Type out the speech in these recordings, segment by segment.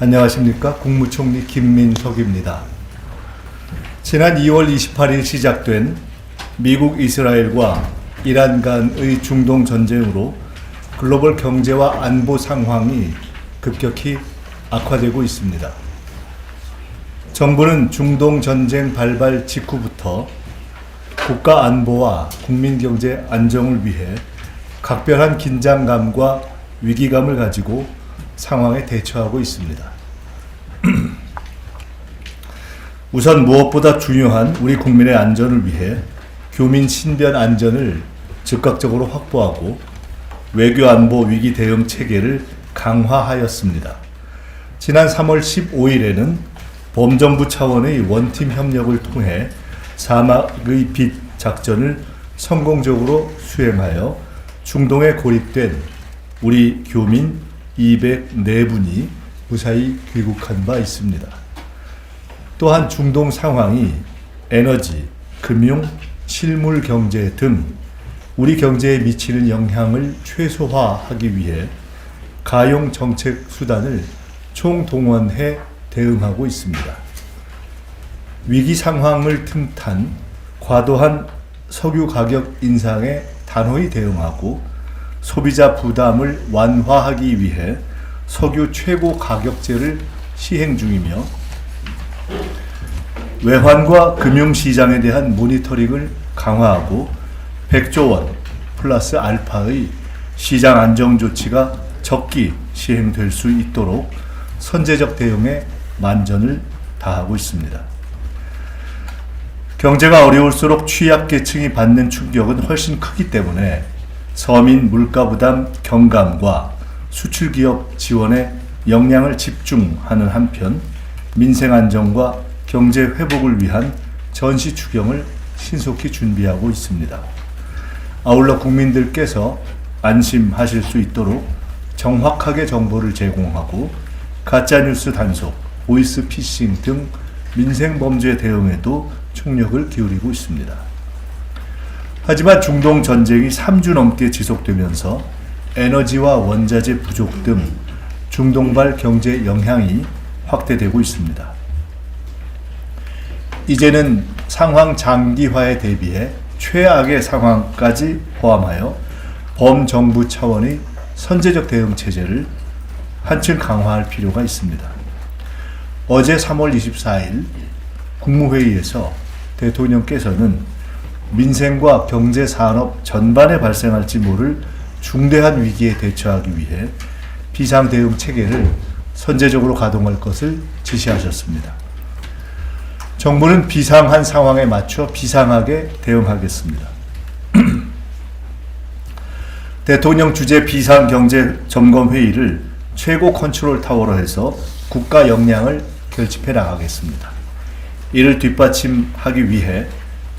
안녕하십니까. 국무총리 김민석입니다. 지난 2월 28일 시작된 미국 이스라엘과 이란 간의 중동 전쟁으로 글로벌 경제와 안보 상황이 급격히 악화되고 있습니다. 정부는 중동 전쟁 발발 직후부터 국가 안보와 국민 경제 안정을 위해 각별한 긴장감과 위기감을 가지고 상황에 대처하고 있습니다. 우선 무엇보다 중요한 우리 국민의 안전을 위해 교민 신변 안전을 즉각적으로 확보하고 외교 안보 위기 대응 체계를 강화하였습니다. 지난 3월 15일에는 범정부 차원의 원팀 협력을 통해 사막의 빛 작전을 성공적으로 수행하여 중동에 고립된 우리 교민 204분이 무사히 귀국한 바 있습니다. 또한 중동 상황이 에너지, 금융, 실물 경제 등 우리 경제에 미치는 영향을 최소화하기 위해 가용 정책 수단을 총동원해 대응하고 있습니다. 위기 상황을 틈탄 과도한 석유 가격 인상에 단호히 대응하고 소비자 부담을 완화하기 위해 석유 최고 가격제를 시행 중이며 외환과 금융시장에 대한 모니터링을 강화하고 100조 원 플러스 알파의 시장 안정 조치가 적기 시행될 수 있도록 선제적 대응에 만전을 다하고 있습니다. 경제가 어려울수록 취약계층이 받는 충격은 훨씬 크기 때문에 서민 물가 부담 경감과 수출기업 지원에 역량을 집중하는 한편 민생 안정과 경제 회복을 위한 전시 추경을 신속히 준비하고 있습니다. 아울러 국민들께서 안심하실 수 있도록 정확하게 정보를 제공하고 가짜뉴스 단속, 보이스피싱 등 민생 범죄 대응에도 총력을 기울이고 있습니다. 하지만 중동 전쟁이 3주 넘게 지속되면서 에너지와 원자재 부족 등 중동발 경제 영향이 확대되고 있습니다. 이제는 상황 장기화에 대비해 최악의 상황까지 포함하여 범정부 차원의 선제적 대응 체제를 한층 강화할 필요가 있습니다. 어제 3월 24일 국무회의에서 대통령께서는 민생과 경제 산업 전반에 발생할지 모를 중대한 위기에 대처하기 위해 비상 대응 체계를 선제적으로 가동할 것을 지시하셨습니다. 정부는 비상한 상황에 맞춰 비상하게 대응하겠습니다. 대통령 주재 비상경제점검회의를 최고 컨트롤 타워로 해서 국가 역량을 결집해 나가겠습니다. 이를 뒷받침하기 위해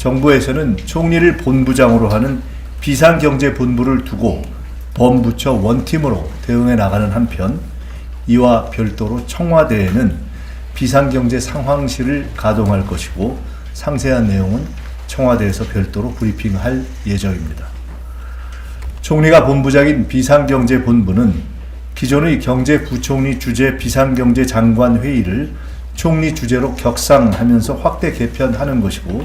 정부에서는 총리를 본부장으로 하는 비상경제본부를 두고 범부처 원팀으로 대응해 나가는 한편 이와 별도로 청와대에는 비상경제 상황실을 가동할 것이고 상세한 내용은 청와대에서 별도로 브리핑할 예정입니다. 총리가 본부장인 비상경제본부는 기존의 경제부총리 주재 비상경제장관회의를 총리 주재로 격상하면서 확대 개편하는 것이고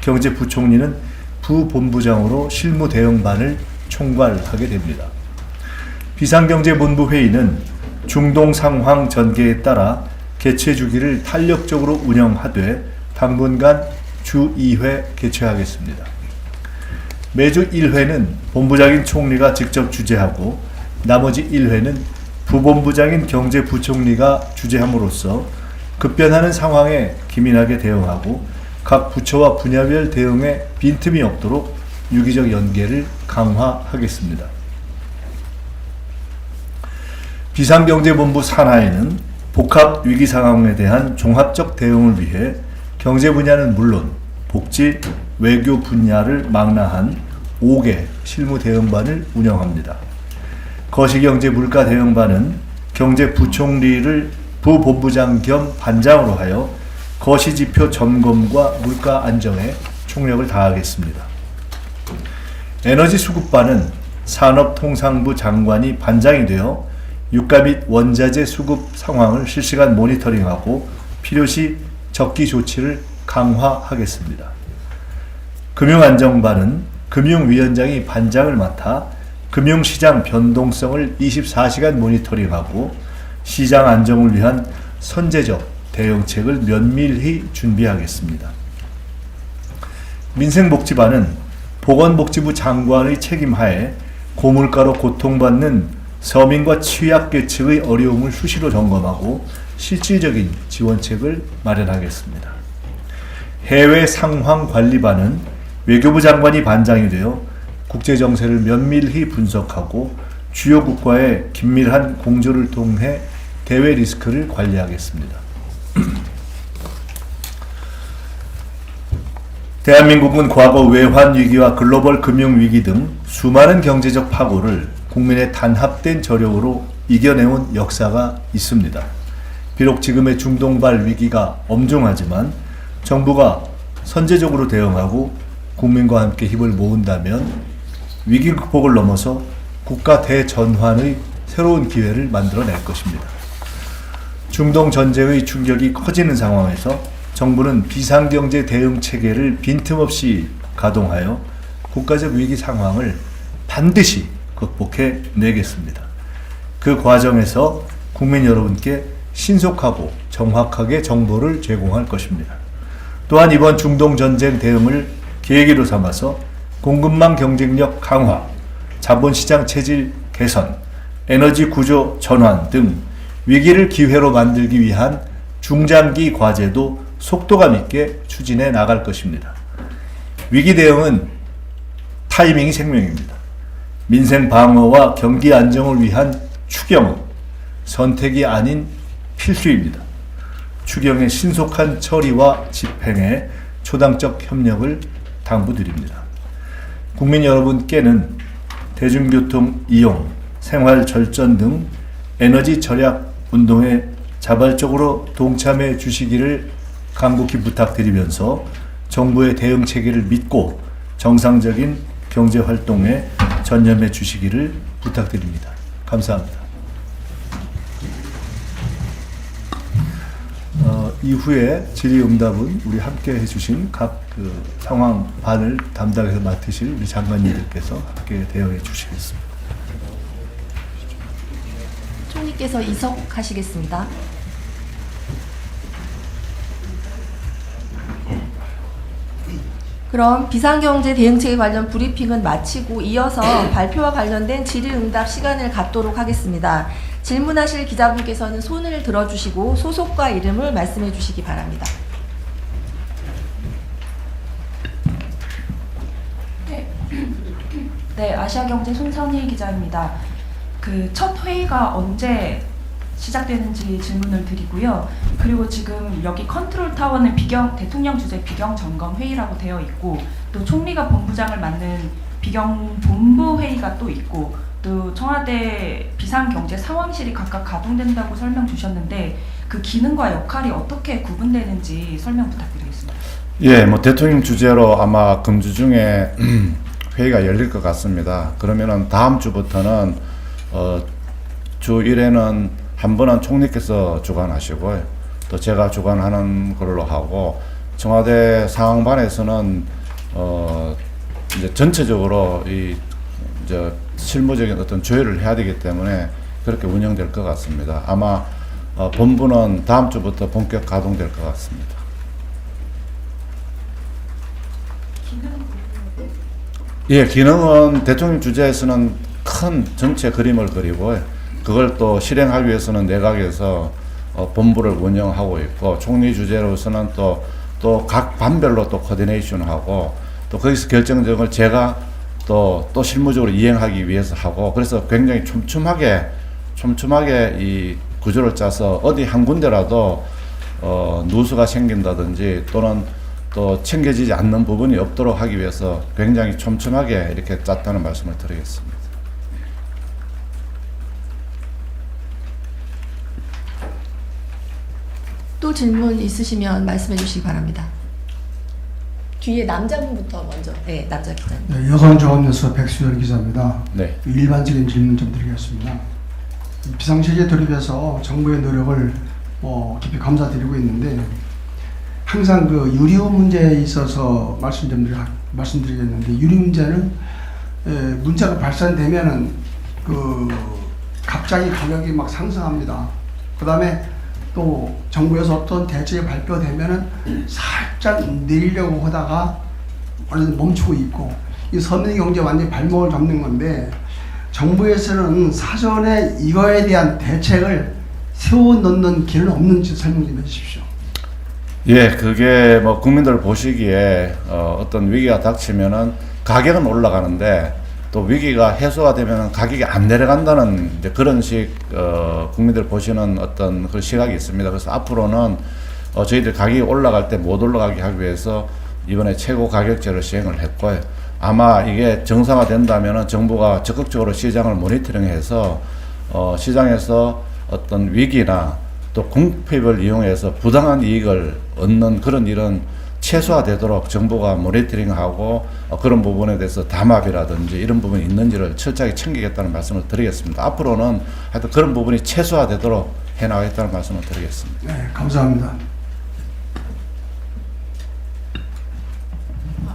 경제부총리는 부본부장으로 실무대응반을 총괄하게 됩니다. 비상경제본부 회의는 중동 상황 전개에 따라 개최 주기를 탄력적으로 운영하되 당분간 주 2회 개최하겠습니다. 매주 1회는 본부장인 총리가 직접 주재하고 나머지 1회는 부본부장인 경제부총리가 주재함으로써 급변하는 상황에 기민하게 대응하고 각 부처와 분야별 대응에 빈틈이 없도록 유기적 연계를 강화하겠습니다. 비상경제본부 산하에는 복합 위기 상황에 대한 종합적 대응을 위해 경제 분야는 물론 복지, 외교 분야를 망라한 5개 실무 대응반을 운영합니다. 거시경제 물가 대응반은 경제부총리를 부본부장 겸 반장으로 하여 거시지표 점검과 물가 안정에 총력을 다하겠습니다. 에너지 수급반은 산업통상부 장관이 반장이 되어 유가 및 원자재 수급 상황을 실시간 모니터링하고 필요시 적기 조치를 강화하겠습니다. 금융안정반은 금융위원장이 반장을 맡아 금융시장 변동성을 24시간 모니터링하고 시장 안정을 위한 선제적 대응책을 면밀히 준비하겠습니다. 민생복지반은 보건복지부 장관의 책임하에 고물가로 고통받는 서민과 취약계층의 어려움을 수시로 점검하고 실질적인 지원책을 마련하겠습니다. 해외 상황관리반은 외교부 장관이 반장이 되어 국제정세를 면밀히 분석하고 주요 국가의 긴밀한 공조를 통해 대외 리스크를 관리하겠습니다. 대한민국은 과거 외환위기와 글로벌 금융위기 등 수많은 경제적 파고를 국민의 단합된 저력으로 이겨내온 역사가 있습니다. 비록 지금의 중동발 위기가 엄중하지만 정부가 선제적으로 대응하고 국민과 함께 힘을 모은다면 위기 극복을 넘어서 국가 대전환의 새로운 기회를 만들어낼 것입니다. 중동 전쟁의 충격이 커지는 상황에서 정부는 비상경제 대응 체계를 빈틈없이 가동하여 국가적 위기 상황을 반드시 극복해 내겠습니다. 그 과정에서 국민 여러분께 신속하고 정확하게 정보를 제공할 것입니다. 또한 이번 중동 전쟁 대응을 계기로 삼아서 공급망 경쟁력 강화, 자본시장 체질 개선, 에너지 구조 전환 등 위기를 기회로 만들기 위한 중장기 과제도 속도감 있게 추진해 나갈 것입니다. 위기 대응은 타이밍이 생명입니다. 민생 방어와 경기 안정을 위한 추경은 선택이 아닌 필수입니다. 추경의 신속한 처리와 집행에 초당적 협력을 당부드립니다. 국민 여러분께는 대중교통 이용, 생활 절전 등 에너지 절약 운동에 자발적으로 동참해 주시기를 간곡히 부탁드리면서 정부의 대응 체계를 믿고 정상적인 경제 활동에 전념해 주시기를 부탁드립니다. 감사합니다. 이후에 질의응답은 우리 함께 해주신 각 상황반을 담당해서 맡으실 우리 장관님들께서 함께 대응해 주시겠습니다. 총리께서 이석하시겠습니다. 그럼 비상경제 대응체계 관련 브리핑은 마치고 이어서 발표와 관련된 질의응답 시간을 갖도록 하겠습니다. 질문하실 기자분께서는 손을 들어주시고 소속과 이름을 말씀해 주시기 바랍니다. 네, 아시아경제 손선희 기자입니다. 그 첫 회의가 언제 시작되는지 질문을 드리고요. 그리고 지금 여기 컨트롤 타워는 대통령 주재 비경 점검 회의라고 되어 있고, 또 총리가 본부장을 맡는 비경 본부 회의가 또 있고, 또 청와대 비상경제 상황실이 각각 가동된다고 설명 주셨는데 그 기능과 역할이 어떻게 구분되는지 설명 부탁드리겠습니다. 예, 대통령 주재로 아마 금주 중에 회의가 열릴 것 같습니다. 그러면은 다음 주부터는 주 1회는 한 번은 총리께서 주관하시고요. 또 제가 주관하는 걸로 하고, 청와대 상황반에서는 이제 전체적으로 이제 실무적인 어떤 조율을 해야 되기 때문에 그렇게 운영될 것 같습니다. 아마 본부는 다음 주부터 본격 가동될 것 같습니다. 예, 기능은 대통령 주재에서는 큰 전체 그림을 그리고 그걸 또 실행하기 위해서는 내각에서 본부를 운영하고 있고, 총리 주재로서는 또 각 반별로 또 코디네이션하고, 또 거기서 결정적을 제가 또 실무적으로 이행하기 위해서 하고, 그래서 굉장히 촘촘하게 이 구조를 짜서 어디 한 군데라도 누수가 생긴다든지 또는 또 챙겨지지 않는 부분이 없도록 하기 위해서 굉장히 촘촘하게 이렇게 짰다는 말씀을 드리겠습니다. 또 질문 있으시면 말씀해 주시기 바랍니다. 뒤에 남자분부터 먼저. 네, 남자 기자님. 네, 여성종합뉴스 백수열 기자입니다. 네. 일반적인 질문 좀 드리겠습니다. 비상시기에 돌입해서 정부의 노력을 깊이 감사드리고 있는데, 항상 그 유류 문제에 있어서 말씀드리겠는데, 유류 문제는 문제가 발생되면은 갑자기 가격이 막 상승합니다. 그 다음에 또 정부에서 어떤 대책이 발표되면은 살짝 내리려고 하다가 완전 멈추고 있고, 이 서민 경제 완전히 발목을 잡는 건데, 정부에서는 사전에 이거에 대한 대책을 세워놓는 길은 없는지 설명 좀 해주십시오. 예, 그게 뭐 국민들 보시기에 어떤 위기가 닥치면은 가격은 올라가는데 또 위기가 해소가 되면은 가격이 안 내려간다는 이제 그런 국민들 보시는 어떤 그 시각이 있습니다. 그래서 앞으로는 저희들 가격이 올라갈 때 못 올라가게 하기 위해서 이번에 최고 가격제를 시행을 했고요. 아마 이게 정상화된다면은 정부가 적극적으로 시장을 모니터링해서 시장에서 어떤 위기나 또 궁핍을 이용해서 부당한 이익을 얻는 그런 일은 최소화되도록 정부가 모니터링하고 그런 부분에 대해서 담합이라든지 이런 부분이 있는지를 철저하게 챙기겠다는 말씀을 드리겠습니다. 앞으로는 하여튼 그런 부분이 최소화되도록 해나가겠다는 말씀을 드리겠습니다. 네, 감사합니다.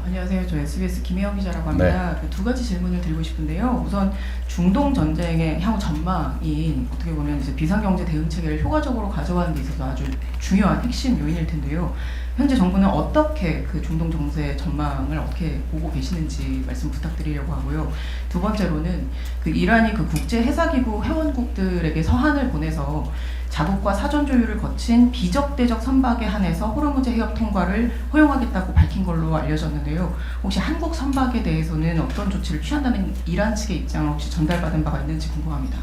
안녕하세요. 저 SBS 김혜영 기자라고 합니다. 그 두 가지 질문을 드리고 싶은데요. 우선 중동 전쟁의 향후 전망이 어떻게 보면 이제 비상경제 대응 체계를 효과적으로 가져가는 데 있어서 아주 중요한 핵심 요인일 텐데요. 현재 정부는 어떻게 그 중동 정세 전망을 어떻게 보고 계시는지 말씀 부탁드리려고 하고요. 두 번째로는 그 이란이 그 국제 해사기구 회원국들에게 서한을 보내서 자국과 사전 조율을 거친 비적대적 선박에 한해서 호르무즈 해협 통과를 허용하겠다고 밝힌 걸로 알려졌는데요. 혹시 한국 선박에 대해서는 어떤 조치를 취한다는 이란 측의 입장을 혹시 전달받은 바가 있는지 궁금합니다.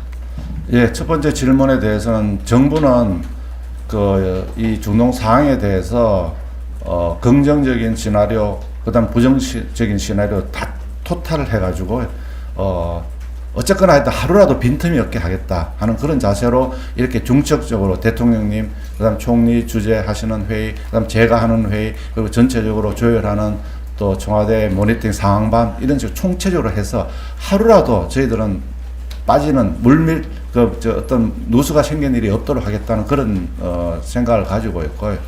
예, 첫 번째 질문에 대해서는 정부는 이 중동 상황에 대해서 긍정적인 시나리오, 그다음 부정적인 시나리오 다 토탈을 해가지고 어쨌거나 하여튼 하루라도 빈틈이 없게 하겠다 하는 그런 자세로 이렇게 중첩적으로 대통령님, 그다음 총리 주재하시는 회의, 그다음 제가 하는 회의, 그리고 전체적으로 조율하는 또 청와대 모니터링 상황반 이런 식으로 총체적으로 해서 하루라도 저희들은 빠지는 어떤 누수가 생긴 일이 없도록 하겠다는 그런 생각을 가지고 있고요.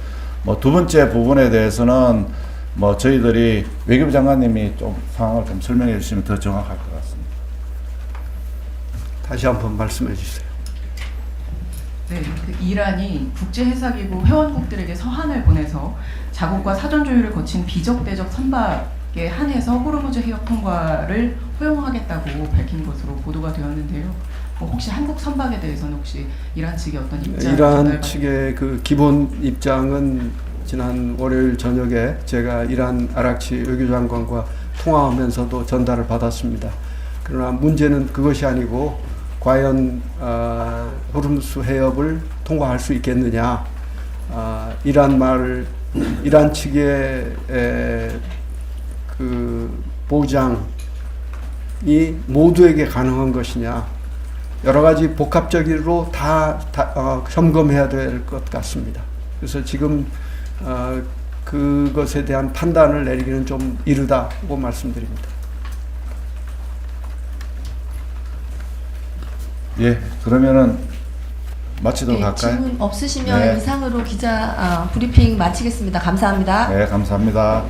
뭐 두 번째 부분에 대해서는 뭐 저희들이 외교부 장관님이 좀 상황을 좀 설명해 주시면 더 정확할 것 같습니다. 다시 한번 말씀해 주세요. 네, 그 이란이 국제해사기구 회원국들에게 서한을 보내서 자국과 사전 조율을 거친 비적대적 선박에 한해서 호르무즈 해협 통과를 허용하겠다고 밝힌 것으로 보도가 되었는데요. 혹시 한국 선박에 대해서는 혹시 이란 측의 어떤 입장? 이란 측의 그 기본 입장은 지난 월요일 저녁에 제가 이란 아락치 외교장관과 통화하면서도 전달을 받았습니다. 그러나 문제는 그것이 아니고 과연 호르무즈 해협을 통과할 수 있겠느냐? 이란 측의 그 보장이 모두에게 가능한 것이냐? 여러 가지 복합적으로 다 점검해야 될 것 같습니다. 그래서 지금 그것에 대한 판단을 내리기는 좀 이르다고 말씀드립니다. 예, 그러면은 마치도록 할까요? 질문 없으시면 네. 이상으로 기자 브리핑 마치겠습니다. 감사합니다. 네, 감사합니다.